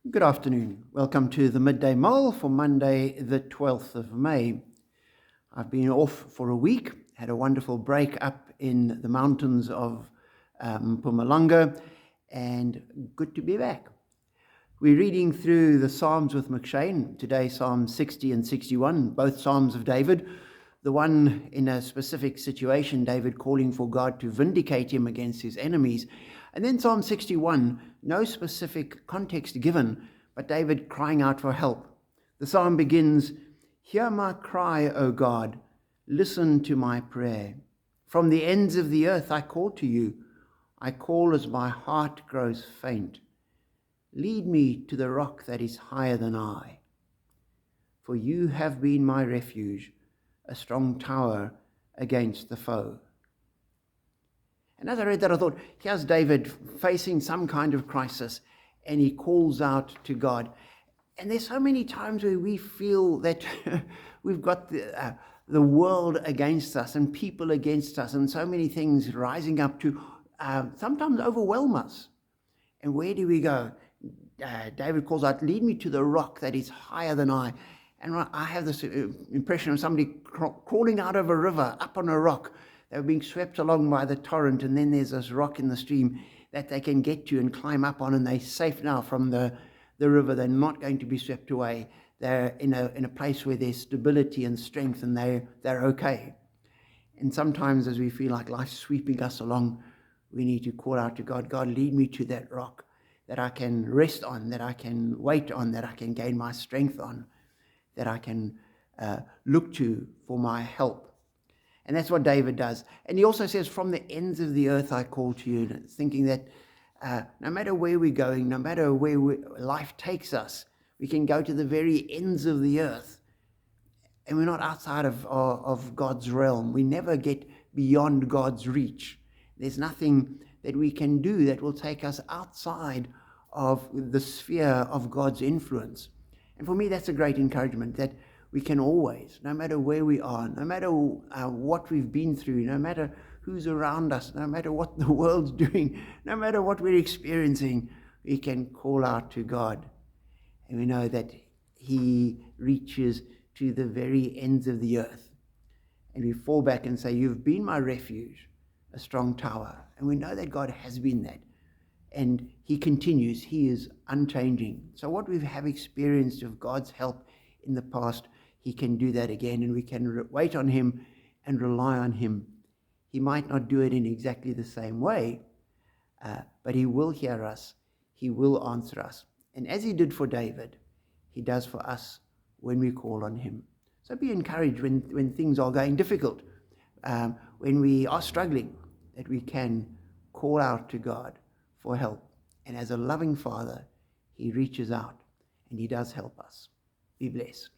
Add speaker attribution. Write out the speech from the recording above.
Speaker 1: Good afternoon. Welcome to the Midday Mull for Monday, the 12th of May. I've been off for a week, had a wonderful break up in the mountains of Mpumalanga, and good to be back. We're reading through the Psalms with McShane. Today, Psalms 60 and 61, both Psalms of David. The one in a specific situation, David calling for God to vindicate him against his enemies. And then Psalm 61, no specific context given, but David crying out for help. The psalm begins, "Hear my cry, O God, listen to my prayer. From the ends of the earth I call to you. I call as my heart grows faint. Lead me to the rock that is higher than I. For you have been my refuge, a strong tower against the foe." And as I read that, I thought, here's David facing some kind of crisis, and he calls out to God. And there's so many times where we feel that we've got the world against us and people against us, and so many things rising up to sometimes overwhelm us. And where do we go? David calls out, "Lead me to the rock that is higher than I." And I have this impression of somebody crawling out of a river up on a rock. They're being swept along by the torrent, and then there's this rock in the stream that they can get to and climb up on, and they're safe now from the river. They're not going to be swept away. They're in a place where there's stability and strength, and they're okay. And sometimes as we feel like life's sweeping us along, we need to call out to God, "God, lead me to that rock that I can rest on, that I can wait on, that I can gain my strength on, that I can look to for my help." And that's what David does. And he also says, "From the ends of the earth I call to you," thinking that no matter where we're going, no matter where life takes us, we can go to the very ends of the earth, and we're not outside of God's realm. We never get beyond God's reach. There's nothing that we can do that will take us outside of the sphere of God's influence. And for me, that's a great encouragement, that we can always, no matter where we are, no matter what we've been through, no matter who's around us, no matter what the world's doing, no matter what we're experiencing, we can call out to God. And we know that He reaches to the very ends of the earth. And we fall back and say, "You've been my refuge, a strong tower." And we know that God has been that. And He continues. He is unchanging. So what we have experienced of God's help in the past, He can do that again, and we can wait on Him and rely on Him. He might not do it in exactly the same way, but He will hear us. He will answer us. And as He did for David, He does for us when we call on Him. So be encouraged when things are going difficult, when we are struggling, that we can call out to God for help. And as a loving Father, He reaches out and He does help us. Be blessed.